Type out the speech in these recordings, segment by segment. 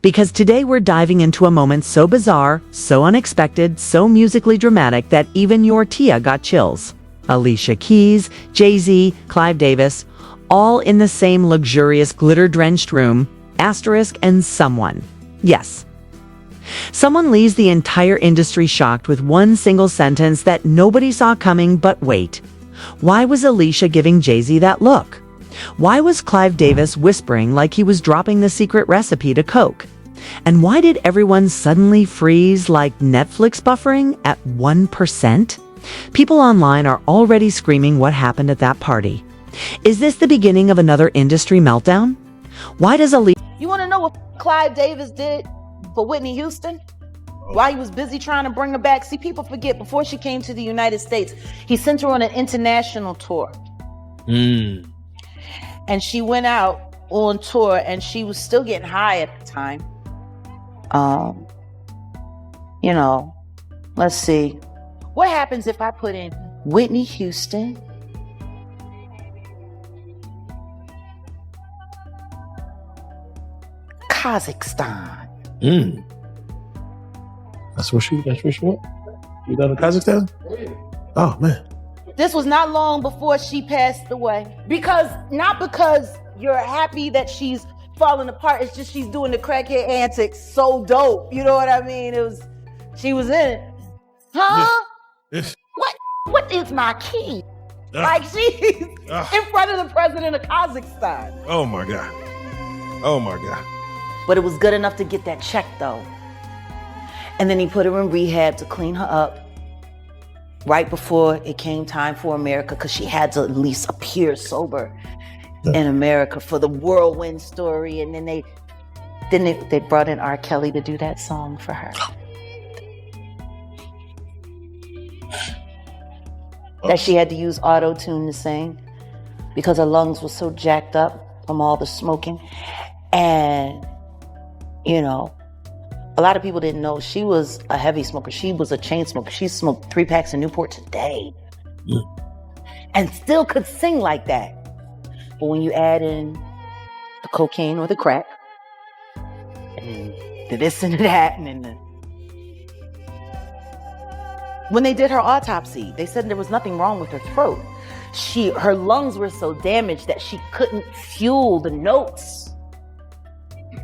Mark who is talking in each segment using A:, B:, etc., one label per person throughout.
A: Because today we're diving into a moment so bizarre, so unexpected, so musically dramatic that even your Tia got chills. Alicia Keys, Jay-Z, Clive Davis, all in the same luxurious glitter-drenched room, asterisk, and someone. Yes. Someone leaves the entire industry shocked with one single sentence that nobody saw coming, but wait. Why was Alicia giving Jay-Z that look? Why was Clive Davis whispering like he was dropping the secret recipe to Coke? And why did everyone suddenly freeze like Netflix buffering at 1%? People online are already screaming what happened at that party. Is this the beginning of another industry meltdown? Why does Alicia...
B: You want to know what Clive Davis did for Whitney Houston? While he was busy trying to bring her back. See, people forget, before she came to the United States, he sent her on an international tour. And she went out on tour and she was still getting high at the time. Let's see. What happens if I put in Whitney Houston? Kazakhstan.
C: That's where she went? You done in Kazakhstan? Oh, man.
B: This was not long before she passed away. Not because you're happy that she's falling apart, it's just she's doing the crackhead antics so dope. You know what I mean? She was in it. Huh?
C: Yes.
B: What is my key? Like she's in front of the president of Kazakhstan.
C: Oh, my God. Oh, my God.
B: But it was good enough to get that check, though. And then he put her in rehab to clean her up right before it came time for America, because she had to at least appear sober in America for the whirlwind story. And then they brought in R. Kelly to do that song for her. That she had to use auto-tune to sing because her lungs were so jacked up from all the smoking. And, a lot of people didn't know she was a heavy smoker. She was a chain smoker. She smoked 3 packs of Newport a day. And still could sing like that. But when you add in the cocaine or the crack, and the this and that, when they did her autopsy, they said there was nothing wrong with her throat. Her lungs were so damaged that she couldn't fuel the notes.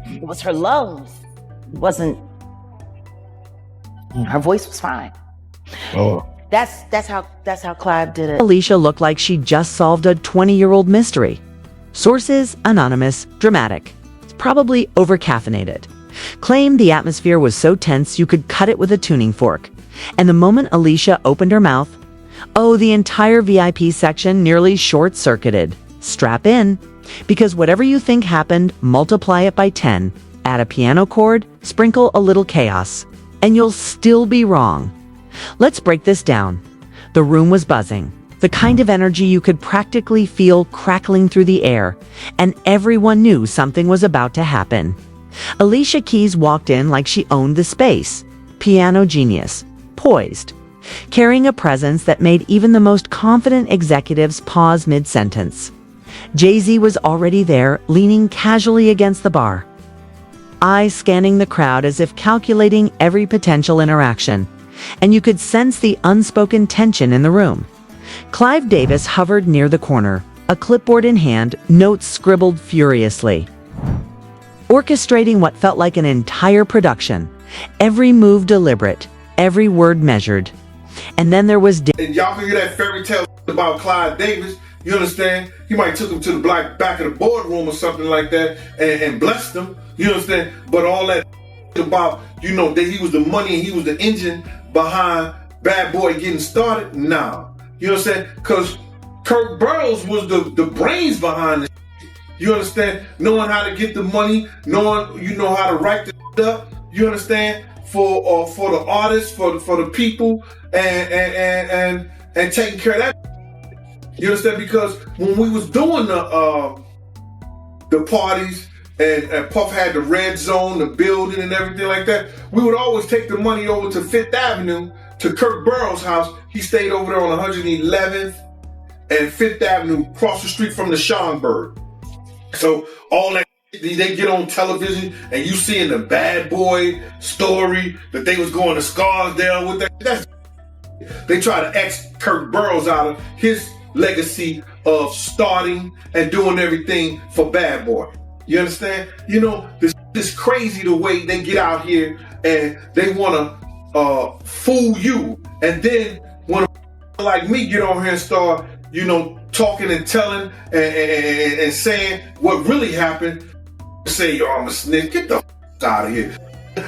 B: It was her lungs. It wasn't. Her voice was fine.
C: Oh.
B: That's how Clive did it.
A: Alicia looked like she just solved a 20-year-old mystery. Sources, anonymous, dramatic. Probably over-caffeinated. Claimed the atmosphere was so tense you could cut it with a tuning fork. And the moment Alicia opened her mouth, the entire VIP section nearly short-circuited. Strap in, because whatever you think happened, multiply it by 10. Add a piano chord, sprinkle a little chaos, and you'll still be wrong. Let's break this down. The room was buzzing, the kind of energy you could practically feel crackling through the air, and everyone knew something was about to happen. Alicia Keys walked in like she owned the space. Piano genius, poised, carrying a presence that made even the most confident executives pause mid-sentence. Jay-Z was already there, leaning casually against the bar, eyes scanning the crowd as if calculating every potential interaction, and you could sense the unspoken tension in the room. Clive Davis hovered near the corner, a clipboard in hand, notes scribbled furiously, orchestrating what felt like an entire production, every move deliberate, every word measured. And then there was...
D: And y'all can hear that fairy tale about Clive Davis. You understand? He might took him to the back of the boardroom or something like that and blessed him. You understand? But all that about, that he was the money and he was the engine behind Bad Boy getting started. Nah. You know what I'm saying? Because Kirk Burroughs was the brains behind it. You understand? Knowing how to get the money, knowing, how to write the up. You understand? For the artists, for the people, and taking care of that. You understand? Because when we was doing the parties and Puff had the red zone, the building and everything like that, we would always take the money over to Fifth Avenue to Kirk Burroughs' house. He stayed over there on 111th and Fifth Avenue, across the street from the Schomburg. So all that they get on television and you see in the Bad Boy story that they was going to Scarsdale with that. They try to X Kirk Burrows out of his legacy of starting and doing everything for Bad Boy. You understand? You know, this is crazy the way they get out here and they want to fool you. And then when a like me get on here and start, you know, talking and telling and saying what really happened, say, yo, I'm a snitch. Get the out of here.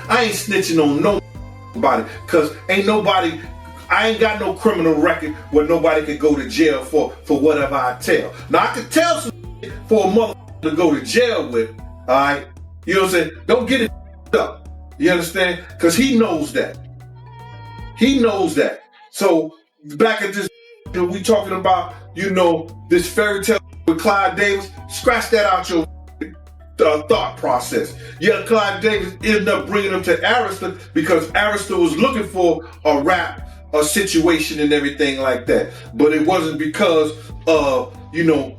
D: I ain't snitching on nobody because I ain't got no criminal record where nobody could go to jail for whatever I tell. Now, I could tell some for a mother to go to jail with, all right? You know what I'm saying? Don't get it up. You understand? Because he knows that. He knows that. So, back at this, we talking about, you know, this fairy tale with Clive Davis, scratch that out your thought process. Yeah, Clive Davis ended up bringing him to Arista because Arista was looking for a rap situation and everything like that. But it wasn't because you know,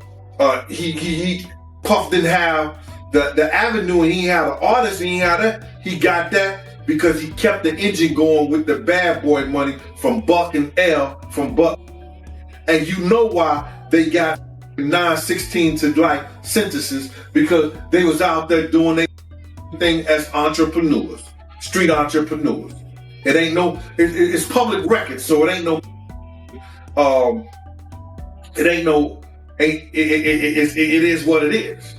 D: he Puff didn't have the avenue and he had an artist and he had that. He got that because he kept the engine going with the Bad Boy money from Buck and L from Buck. And you know why they got 9/16 to like sentences, because they was out there doing their thing as entrepreneurs, street entrepreneurs. It ain't no, it's public record, so it ain't no, it is what it is.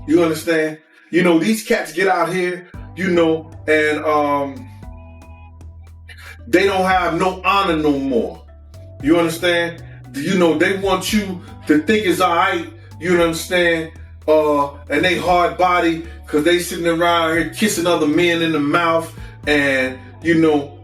D: You understand? You know, these cats get out here, you know, and they don't have no honor no more. You understand? You know, they want you to think it's all right, you understand? And they hard body because they sitting around here kissing other men in the mouth and, you know,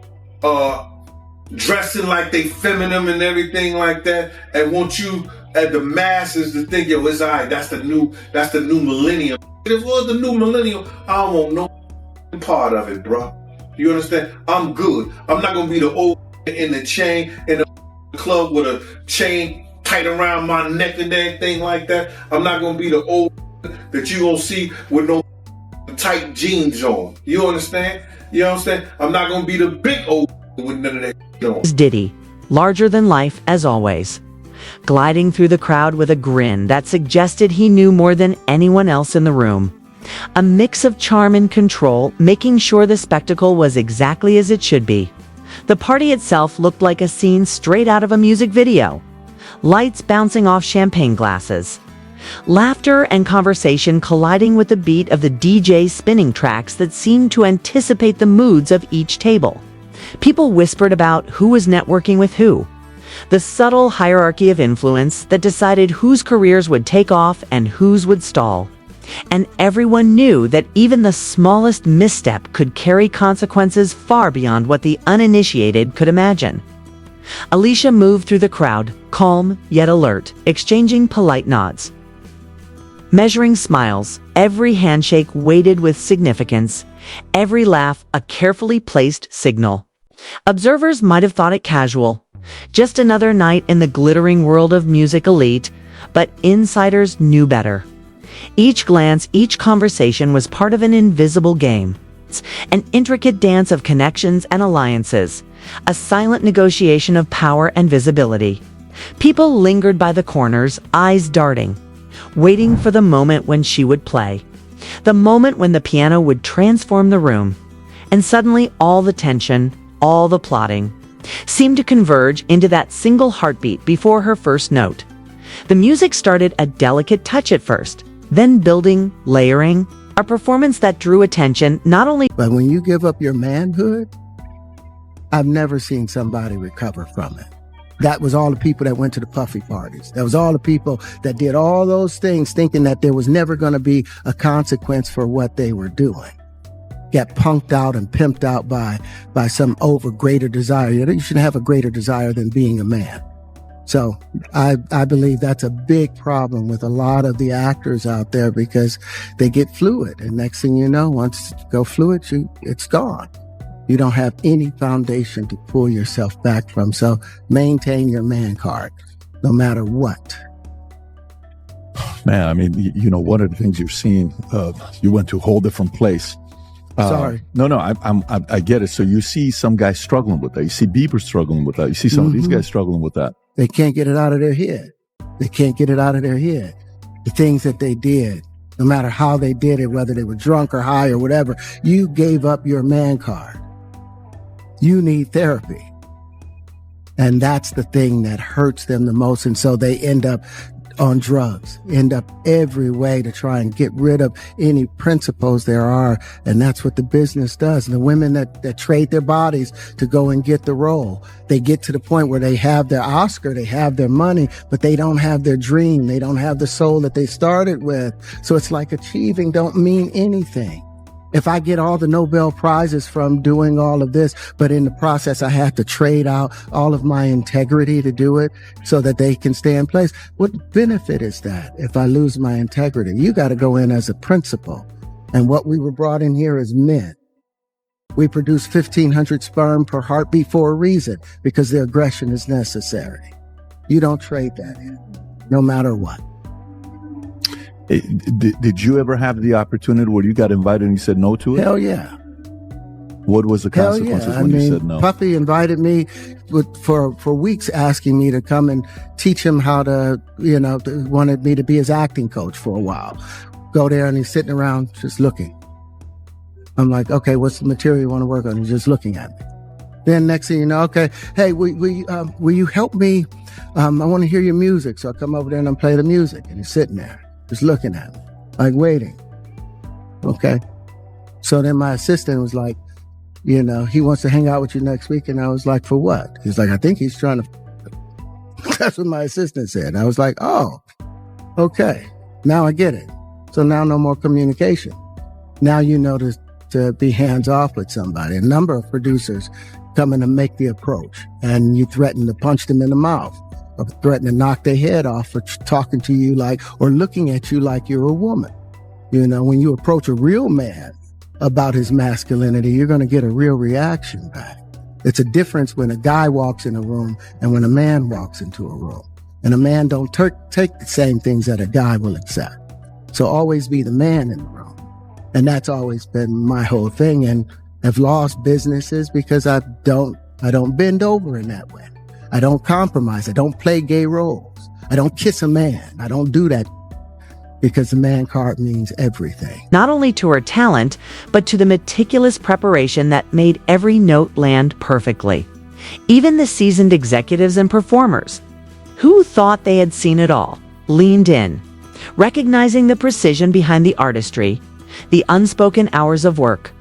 D: dressing like they feminine and everything like that, and want you at the masses to think, yo, it's all right, that's the new millennium. If it was the new millennium, I don't want no part of it, bro. You understand? I'm good. I'm not gonna be the old in the chain in the club with a chain tight around my neck and everything like that. I'm not gonna be the old that you gonna see with no tight jeans on. You understand? You understand? I'm not gonna be the big old with none of that on.
A: Diddy, larger than life as always, gliding through the crowd with a grin that suggested he knew more than anyone else in the room. A mix of charm and control, making sure the spectacle was exactly as it should be. The party itself looked like a scene straight out of a music video. Lights bouncing off champagne glasses. Laughter and conversation colliding with the beat of the DJ spinning tracks that seemed to anticipate the moods of each table. People whispered about who was networking with who. The subtle hierarchy of influence that decided whose careers would take off and whose would stall. And everyone knew that even the smallest misstep could carry consequences far beyond what the uninitiated could imagine. Alicia moved through the crowd, calm yet alert, exchanging polite nods. Measuring smiles, every handshake weighted with significance, every laugh a carefully placed signal. Observers might have thought it casual, just another night in the glittering world of music elite, but insiders knew better. Each glance, each conversation was part of an invisible game, an intricate dance of connections and alliances, a silent negotiation of power and visibility. People lingered by the corners, eyes darting, waiting for the moment when she would play, the moment when the piano would transform the room, and suddenly all the tension, all the plotting, seemed to converge into that single heartbeat before her first note. The music started a delicate touch at first, then building, layering, a performance that drew attention not only.
E: But when you give up your manhood, I've never seen somebody recover from it. That was all the people that went to the puffy parties. That was all the people that did all those things thinking that there was never going to be a consequence for what they were doing. Get punked out and pimped out by some greater desire. You shouldn't have a greater desire than being a man. So I believe that's a big problem with a lot of the actors out there, because they get fluid. And next thing you know, once you go fluid, it's gone. You don't have any foundation to pull yourself back from. So maintain your man card, no matter what.
F: Man, I mean, one of the things you've seen, you went to a whole different place.
E: Sorry.
F: No, I get it. So you see some guys struggling with that. You see Bieber struggling with that. You see some of these guys struggling with that.
E: They can't get it out of their head. They can't get it out of their head. The things that they did, no matter how they did it, whether they were drunk or high or whatever, you gave up your man card. You need therapy. And that's the thing that hurts them the most. And so they end up on drugs, end up every way to try and get rid of any principles there are. And that's what the business does. And the women that trade their bodies to go and get the role, they get to the point where they have their Oscar, they have their money, but they don't have their dream. They don't have the soul that they started with. So it's like achieving don't mean anything. If I get all the Nobel Prizes from doing all of this, but in the process, I have to trade out all of my integrity to do it so that they can stay in place. What benefit is that if I lose my integrity? You got to go in as a principal. And what we were brought in here as men. We produce 1,500 sperm per heartbeat for a reason, because the aggression is necessary. You don't trade that in, no matter what.
F: Did you ever have the opportunity where you got invited and you said no to it?
E: Hell yeah.
F: What was the consequences when you said no?
E: Puffy invited me for weeks, asking me to come and teach him how to, wanted me to be his acting coach for a while. Go there and he's sitting around just looking. I'm like, okay, what's the material you want to work on? He's just looking at me. Then next thing you know, okay, hey, will you help me? I want to hear your music. So I come over there and I play the music, and he's sitting there just looking at me, like waiting. Okay. So then my assistant was like, he wants to hang out with you next week. And I was like, for what? He's like, I think he's trying to, that's what my assistant said. I was like, oh, okay. Now I get it. So now no more communication. Now you know to be hands off with somebody. A number of producers come in and make the approach, and you threaten to punch them in the mouth, or threaten to knock their head off for talking to you or looking at you like you're a woman. When you approach a real man about his masculinity, you're going to get a real reaction back. It's a difference when a guy walks in a room and when a man walks into a room. And a man don't take the same things that a guy will accept. So always be the man in the room. And that's always been my whole thing. And I've lost businesses because I don't bend over in that way. I don't compromise. I don't play gay roles. I don't kiss a man. I don't do that, because the man card means everything.
A: Not only to her talent, but to the meticulous preparation that made every note land perfectly. Even the seasoned executives and performers, who thought they had seen it all, leaned in, recognizing the precision behind the artistry, the unspoken hours of work,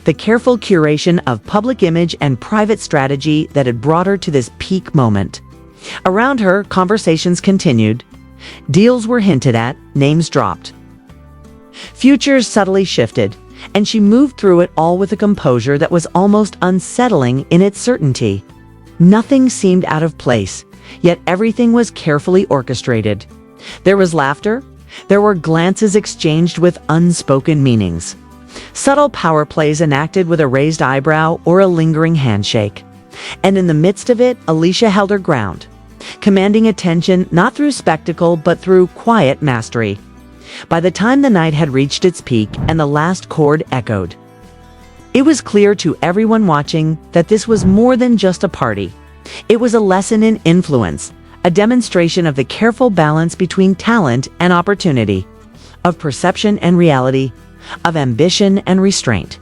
A: the careful curation of public image and private strategy that had brought her to this peak moment. Around her, conversations continued. Deals were hinted at, names dropped. Futures subtly shifted, and she moved through it all with a composure that was almost unsettling in its certainty. Nothing seemed out of place, yet everything was carefully orchestrated. There was laughter. There were glances exchanged with unspoken meanings. Subtle power plays enacted with a raised eyebrow or a lingering handshake. And in the midst of it, Alicia held her ground, commanding attention not through spectacle but through quiet mastery. By the time the night had reached its peak and the last chord echoed, it was clear to everyone watching that this was more than just a party. It was a lesson in influence, a demonstration of the careful balance between talent and opportunity, of perception and reality, of ambition and restraint.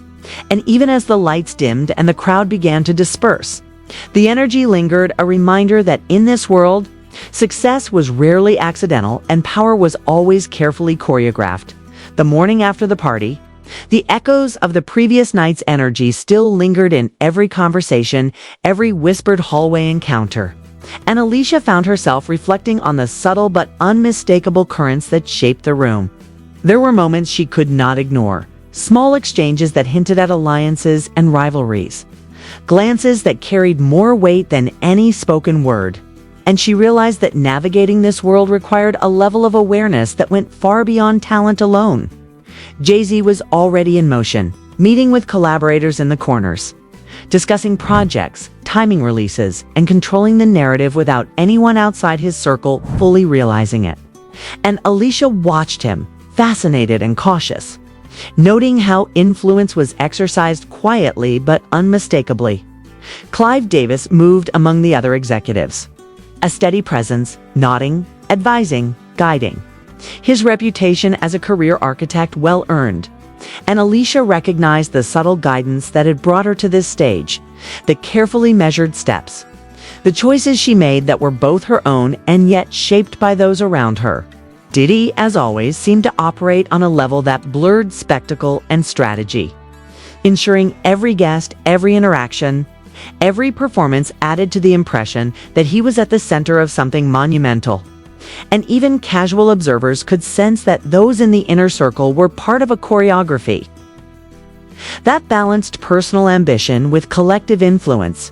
A: And even as the lights dimmed and the crowd began to disperse, the energy lingered, a reminder that in this world, success was rarely accidental and power was always carefully choreographed. The morning after the party, the echoes of the previous night's energy still lingered in every conversation, every whispered hallway encounter. And Alicia found herself reflecting on the subtle but unmistakable currents that shaped the room. There were moments she could not ignore, small exchanges that hinted at alliances and rivalries, glances that carried more weight than any spoken word. And she realized that navigating this world required a level of awareness that went far beyond talent alone. Jay-Z was already in motion, meeting with collaborators in the corners, discussing projects, timing releases, and controlling the narrative without anyone outside his circle fully realizing it. And Alicia watched him, fascinated and cautious, noting how influence was exercised quietly but unmistakably. Clive Davis moved among the other executives, a steady presence, nodding, advising, guiding. His reputation as a career architect well earned. And Alicia recognized the subtle guidance that had brought her to this stage, the carefully measured steps, the choices she made that were both her own and yet shaped by those around her. Diddy, as always, seemed to operate on a level that blurred spectacle and strategy, ensuring every guest, every interaction, every performance added to the impression that he was at the center of something monumental. And even casual observers could sense that those in the inner circle were part of a choreography. That balanced personal ambition with collective influence.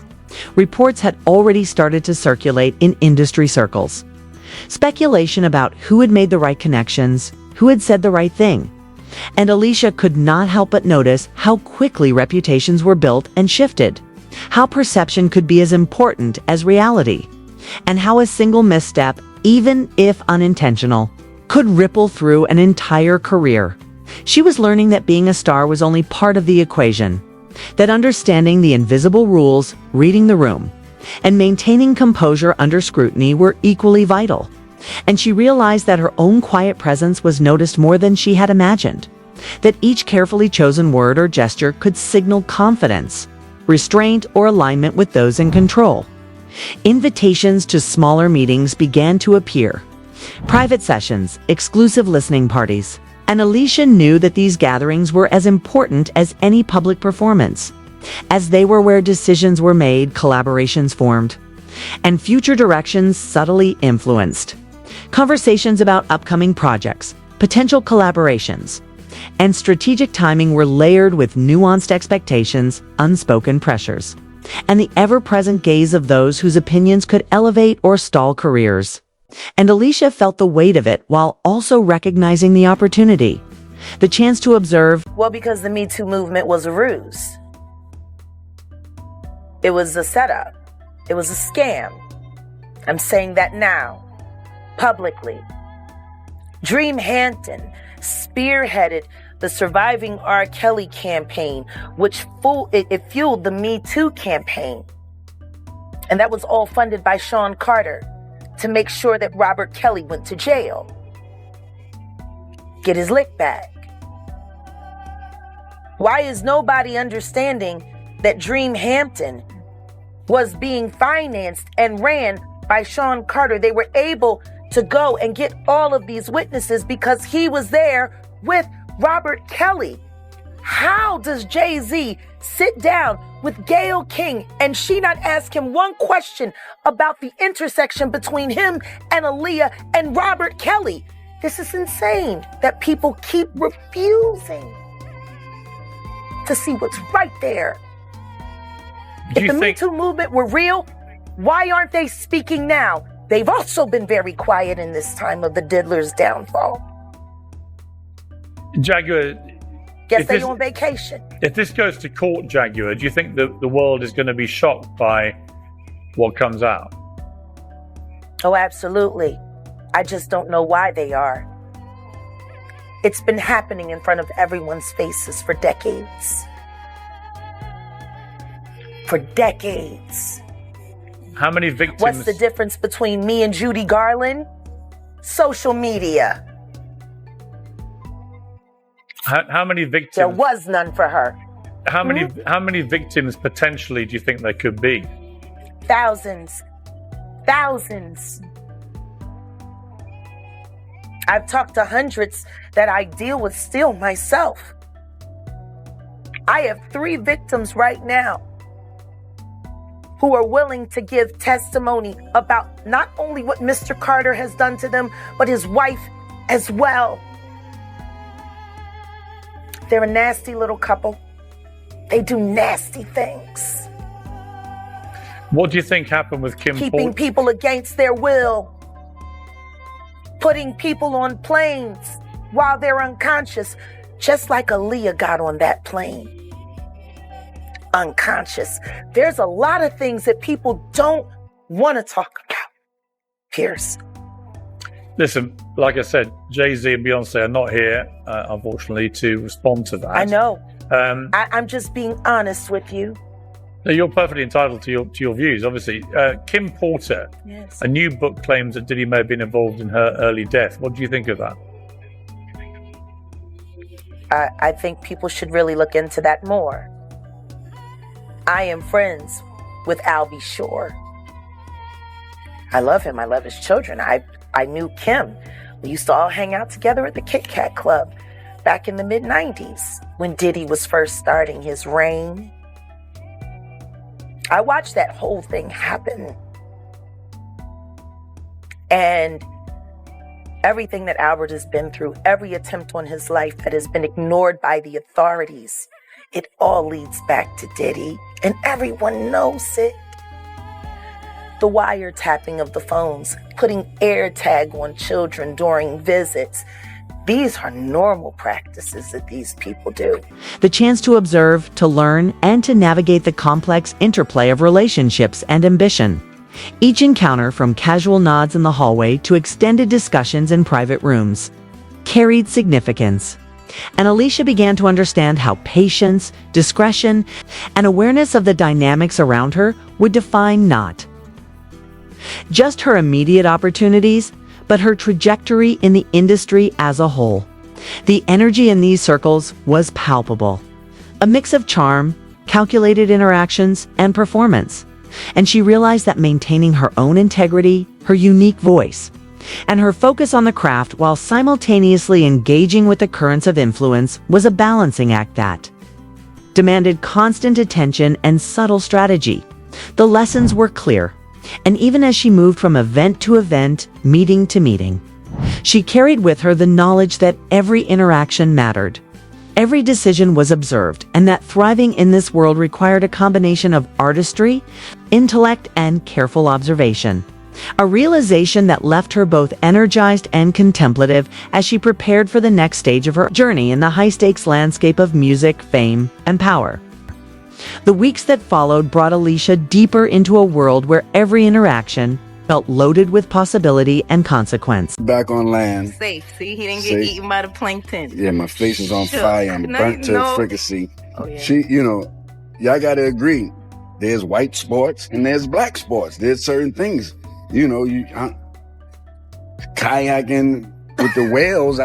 A: Reports had already started to circulate in industry circles. Speculation about who had made the right connections, who had said the right thing. And Alicia could not help but notice how quickly reputations were built and shifted, how perception could be as important as reality, and how a single misstep, even if unintentional, could ripple through an entire career. She was learning that being a star was only part of the equation, that understanding the invisible rules, reading the room, and maintaining composure under scrutiny were equally vital. And she realized that her own quiet presence was noticed more than she had imagined, that each carefully chosen word or gesture could signal confidence, restraint, or alignment with those in control. Invitations to smaller meetings began to appear. Private sessions, exclusive listening parties, and Alicia knew that these gatherings were as important as any public performance, as they were where decisions were made, collaborations formed, and future directions subtly influenced. Conversations about upcoming projects, potential collaborations, and strategic timing were layered with nuanced expectations, unspoken pressures, and the ever-present gaze of those whose opinions could elevate or stall careers. And Alicia felt the weight of it while also recognizing the opportunity, the chance to observe.
B: Well, because the Me Too movement was a ruse. It was a setup. It was a scam. I'm saying that now, publicly. Dream Hampton spearheaded the Surviving R. Kelly campaign, which fueled the Me Too campaign. And that was all funded by Sean Carter to make sure that Robert Kelly went to jail. Get his lick back. Why is nobody understanding that Dream Hampton was being financed and ran by Sean Carter? They were able to go and get all of these witnesses because he was there with Robert Kelly. How does Jay-Z sit down with Gayle King and she not ask him one question about the intersection between him and Aaliyah and Robert Kelly? This is insane that people keep refusing to see what's right there. If the Me Too movement were real, why aren't they speaking now? They've also been very quiet in this time of the diddler's downfall.
G: Jaguar,
B: guess they're on vacation.
G: If this goes to court, Jaguar, do you think that the world is going to be shocked by what comes out?
B: Oh, absolutely. I just don't know why they are. It's been happening in front of everyone's faces for decades. For decades.
G: How many victims?
B: What's the difference between me and Judy Garland? Social media.
G: How many victims?
B: There was none for her.
G: How many victims potentially do you think there could be?
B: Thousands. Thousands. I've talked to hundreds that I deal with still myself. I have 3 victims right now who are willing to give testimony about not only what Mr. Carter has done to them, but his wife as well. They're a nasty little couple. They do nasty things.
G: What do you think happened with Kim?
B: Keeping people against their will. Putting people on planes while they're unconscious, just like Aaliyah got on that plane. Unconscious. There's a lot of things that people don't want to talk about, Pierce.
G: Listen, like I said, Jay-Z and Beyonce are not here, unfortunately, to respond to that.
B: I know.
G: Um,
B: I'm just being honest with you.
G: No, you're perfectly entitled to your views, obviously. Kim Porter,
B: Yes.
G: a new book claims that Diddy may have been involved in her early death. What do you think of that?
B: I think people should really look into that more. I am friends with Albie Shore. I love him. I love his children. I knew Kim. We used to all hang out together at the Kit Kat Club back in the mid-90s when Diddy was first starting his reign. I watched that whole thing happen. And everything that Albert has been through, every attempt on his life that has been ignored by the authorities, it all leads back to Diddy, and everyone knows it. The wiretapping of the phones, putting AirTag on children during visits. These are normal practices that these people do.
A: The chance to observe, to learn, and to navigate the complex interplay of relationships and ambition. Each encounter, from casual nods in the hallway to extended discussions in private rooms, carried significance. And Alicia began to understand how patience, discretion, and awareness of the dynamics around her would define not just her immediate opportunities, but her trajectory in the industry as a whole. The energy in these circles was palpable. A mix of charm, calculated interactions, and performance. And she realized that maintaining her own integrity, her unique voice, and her focus on the craft while simultaneously engaging with the currents of influence was a balancing act that demanded constant attention and subtle strategy. The lessons were clear, and even as she moved from event to event, meeting to meeting, she carried with her the knowledge that every interaction mattered. Every decision was observed, and that thriving in this world required a combination of artistry, intellect, and careful observation. A realization that left her both energized and contemplative as she prepared for the next stage of her journey in the high-stakes landscape of music, fame, and power. The weeks that followed brought Alicia deeper into a world where every interaction felt loaded with possibility and consequence.
H: Back on land.
I: Safe. See, he didn't get
H: Safe.
I: eaten by the plankton.
H: Yeah, my face is on
I: Sure.
H: fire. I'm
I: No,
H: burnt to
I: no.
H: fricassee.
I: Oh, yeah.
H: Y'all gotta agree. There's white sports and there's black sports. There's certain things. Kayaking with the whales.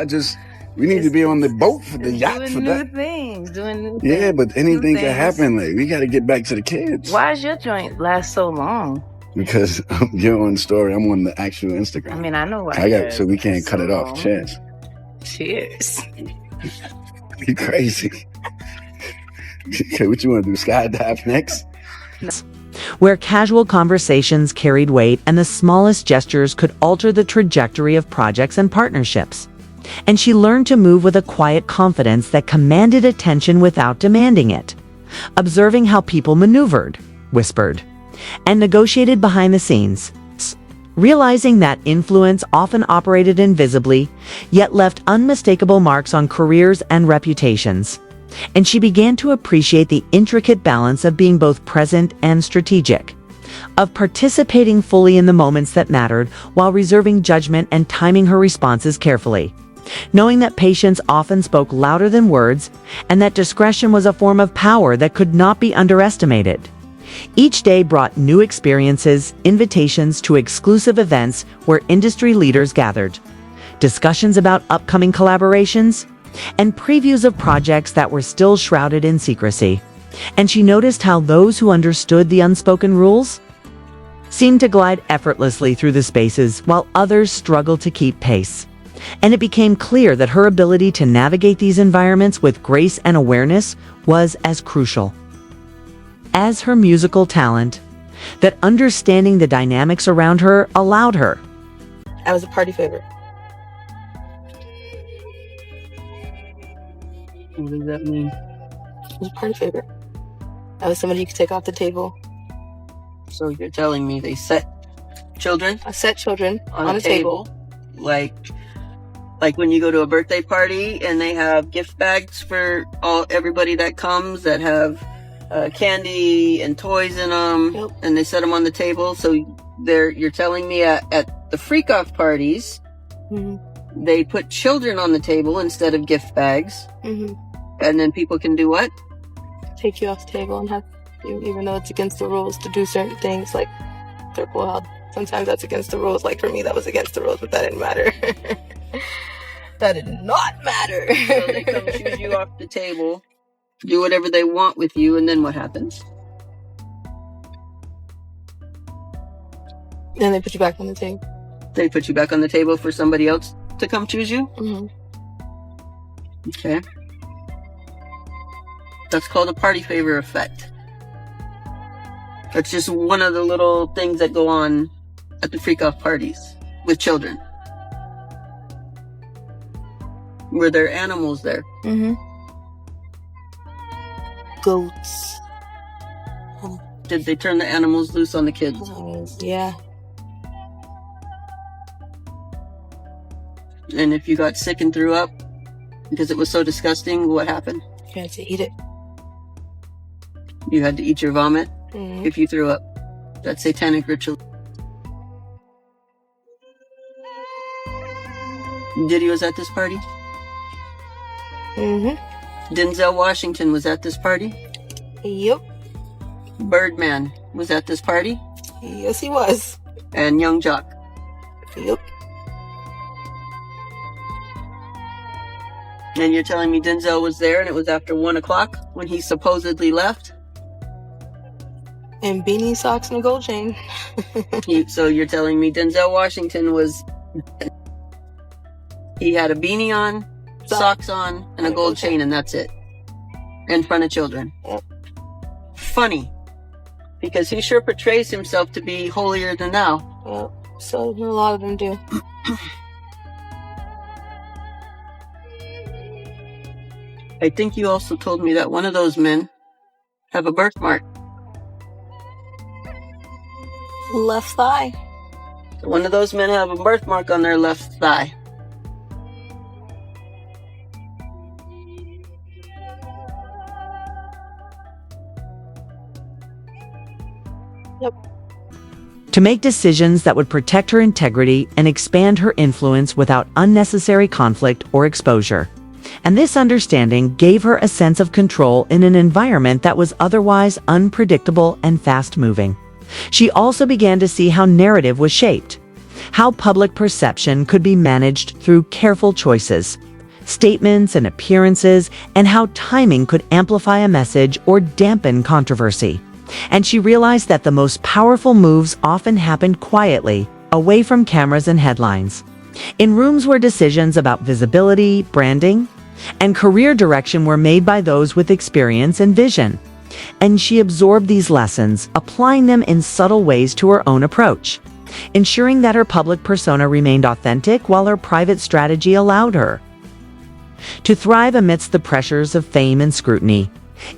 H: We need to be on the boat for the yacht
I: doing
H: for
I: new
H: that.
I: things. Doing new
H: Yeah,
I: things.
H: but anything
I: New
H: can
I: things.
H: happen. Like, we gotta get back to the kids.
I: Why does your joint last so long?
H: Because you're on the story. I'm on the actual Instagram.
I: I mean, I know why.
H: So we can't cut it off. Cheers.
I: Cheers.
H: You crazy. Okay, what you want to do? Skydive next?
A: Where casual conversations carried weight and the smallest gestures could alter the trajectory of projects and partnerships. And she learned to move with a quiet confidence that commanded attention without demanding it, observing how people maneuvered, whispered, and negotiated behind the scenes, realizing that influence often operated invisibly, yet left unmistakable marks on careers and reputations. And she began to appreciate the intricate balance of being both present and strategic, of participating fully in the moments that mattered while reserving judgment and timing her responses carefully, knowing that patience often spoke louder than words and that discretion was a form of power that could not be underestimated. Each day brought new experiences, invitations to exclusive events where industry leaders gathered, discussions about upcoming collaborations, and previews of projects that were still shrouded in secrecy. And she noticed how those who understood the unspoken rules seemed to glide effortlessly through the spaces while others struggled to keep pace. And it became clear that her ability to navigate these environments with grace and awareness was as crucial as her musical talent, that understanding the dynamics around her allowed her.
J: I was a party favorite.
I: What does that mean?
J: I was a party favorite. I was somebody you could take off the table.
I: So you're telling me they set children
J: I set children on a table.
I: like when you go to a birthday party and they have gift bags for everybody that comes that have candy and toys in them.
J: Yep.
I: And they set them on the table. So you're telling me at the freak off parties They put children on the table instead of gift bags. And then people can do what?
J: Take you off the table and have you, even though it's against the rules to do certain things like triple held. Sometimes that's against the rules. Like for me, that was against the rules, but that didn't matter. That did not matter.
I: So they come choose you off the table, do whatever they want with you, and then what happens?
J: And they put you back on the table.
I: They put you back on the table for somebody else to come choose you? Okay. That's called a party favor effect. That's just one of the little things that go on at the freak-off parties with children. Were there animals there?
J: Goats.
I: Did they turn the animals loose on the kids?
J: Yeah.
I: And if you got sick and threw up because it was so disgusting, what happened?
J: You had to eat it.
I: You had to eat your vomit if you threw up. That's satanic ritual. Diddy was at this party? Denzel Washington was at this party?
J: Yep.
I: Birdman was at this party?
J: Yes, he was.
I: And Young Jock?
J: Yep.
I: And you're telling me Denzel was there and it was after 1 o'clock when he supposedly left?
J: And beanie, socks, and a gold chain.
I: So you're telling me Denzel Washington was... He had a beanie on, socks on, and a gold chain, and that's it. In front of children.
J: Yep.
I: Funny. Because he sure portrays himself to be holier than thou.
J: Yep. So a lot of them do.
I: I think you also told me that one of those men have a birthmark.
J: Left thigh.
I: One of those men have a birthmark on their left thigh.
J: Yep.
A: To make decisions that would protect her integrity and expand her influence without unnecessary conflict or exposure. And this understanding gave her a sense of control in an environment that was otherwise unpredictable and fast-moving. She also began to see how narrative was shaped, how public perception could be managed through careful choices, statements and appearances, and how timing could amplify a message or dampen controversy. And she realized that the most powerful moves often happened quietly, away from cameras and headlines, in rooms where decisions about visibility, branding, and career direction were made by those with experience and vision. And she absorbed these lessons, applying them in subtle ways to her own approach, ensuring that her public persona remained authentic while her private strategy allowed her to thrive amidst the pressures of fame and scrutiny.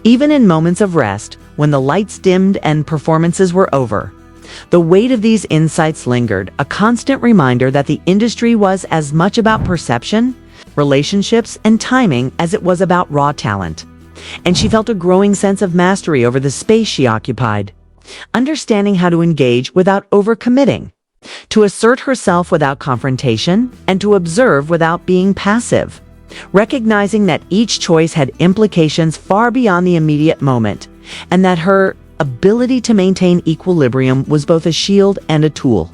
A: Even in moments of rest, when the lights dimmed and performances were over, the weight of these insights lingered, a constant reminder that the industry was as much about perception, relationships, and timing as it was about raw talent. And she felt a growing sense of mastery over the space she occupied, understanding how to engage without overcommitting, to assert herself without confrontation, and to observe without being passive, recognizing that each choice had implications far beyond the immediate moment, and that her ability to maintain equilibrium was both a shield and a tool.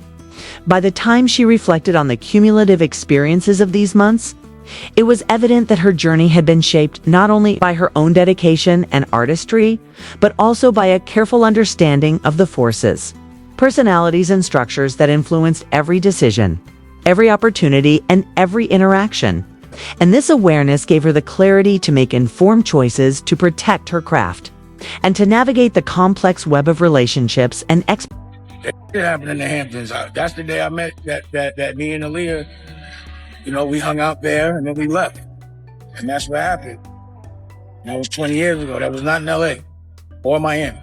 A: By the time she reflected on the cumulative experiences of these months, it was evident that her journey had been shaped not only by her own dedication and artistry, but also by a careful understanding of the forces, personalities, and structures that influenced every decision, every opportunity, and every interaction. And this awareness gave her the clarity to make informed choices to protect her craft and to navigate the complex web of relationships and
K: It happened in the Hamptons. That's the day I met that me and Alicia, we hung out there and then we left. And that's what happened. That was 20 years ago. That was not in LA or Miami.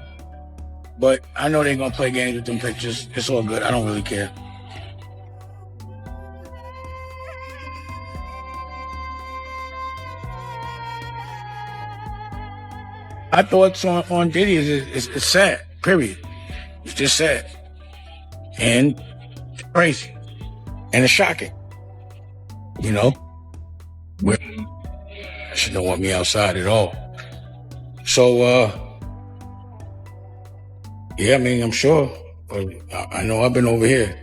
K: But I know they're going to play games with them pictures. It's all good. I don't really care. I thought on Diddy is sad, period. It's just sad. And crazy. And it's shocking. you know, where she don't want me outside at all. So, yeah, I mean, I'm sure. I know I've been over here.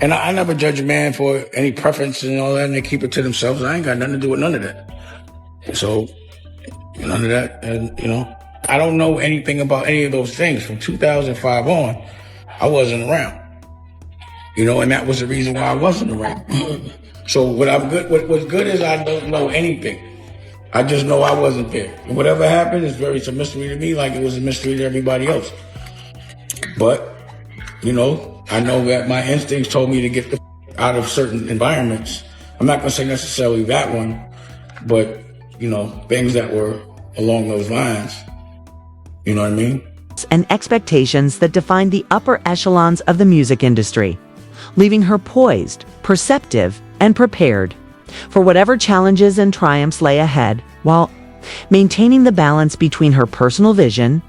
K: And I never judge a man for any preference and all that, and they keep it to themselves. I ain't got nothing to do with none of that. So, none of that. And, you know, I don't know anything about any of those things. From 2005 on, I wasn't around. You know, and that was the reason why I wasn't around. So what's good is I don't know anything. I just know I wasn't there. And whatever happened is it's a mystery to me, like it was a mystery to everybody else. But, you know, I know that my instincts told me to get the out of certain environments. I'm not gonna say necessarily that one, but, you know, things that were along those lines. You know what I mean?
A: And expectations that define the upper echelons of the music industry, leaving her poised, perceptive, and prepared for whatever challenges and triumphs lay ahead, while maintaining the balance between her personal vision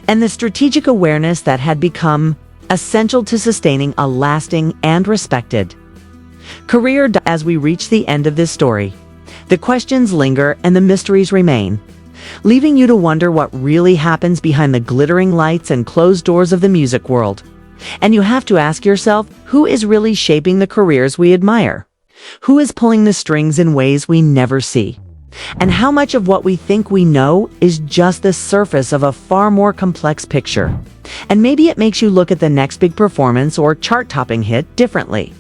A: and the strategic awareness that had become essential to sustaining a lasting and respected career. As we reach the end of this story, the questions linger and the mysteries remain, leaving you to wonder what really happens behind the glittering lights and closed doors of the music world. And you have to ask yourself, who is really shaping the careers we admire? Who is pulling the strings in ways we never see? And how much of what we think we know is just the surface of a far more complex picture? And maybe it makes you look at the next big performance or chart-topping hit differently,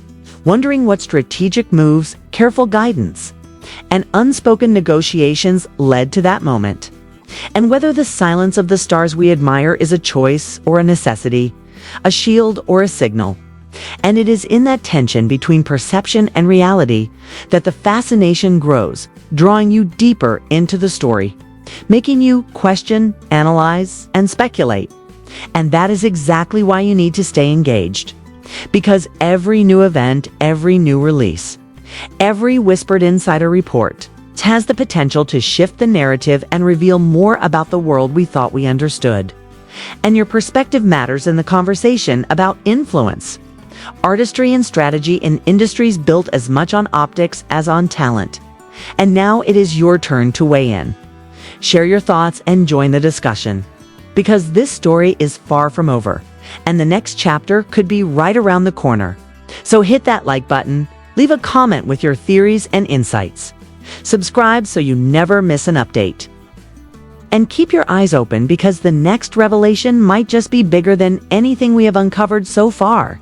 A: wondering what strategic moves, careful guidance, and unspoken negotiations led to that moment. And whether the silence of the stars we admire is a choice or a necessity, a shield or a signal. And it is in that tension between perception and reality that the fascination grows, drawing you deeper into the story, making you question, analyze, and speculate. And that is exactly why you need to stay engaged. Because every new event, every new release, every whispered insider report has the potential to shift the narrative and reveal more about the world we thought we understood. And your perspective matters in the conversation about influence, artistry, and strategy in industries built as much on optics as on talent. And now it is your turn to weigh in. Share your thoughts and join the discussion. Because this story is far from over, and the next chapter could be right around the corner. So hit that like button, leave a comment with your theories and insights. Subscribe so you never miss an update. And keep your eyes open, because the next revelation might just be bigger than anything we have uncovered so far.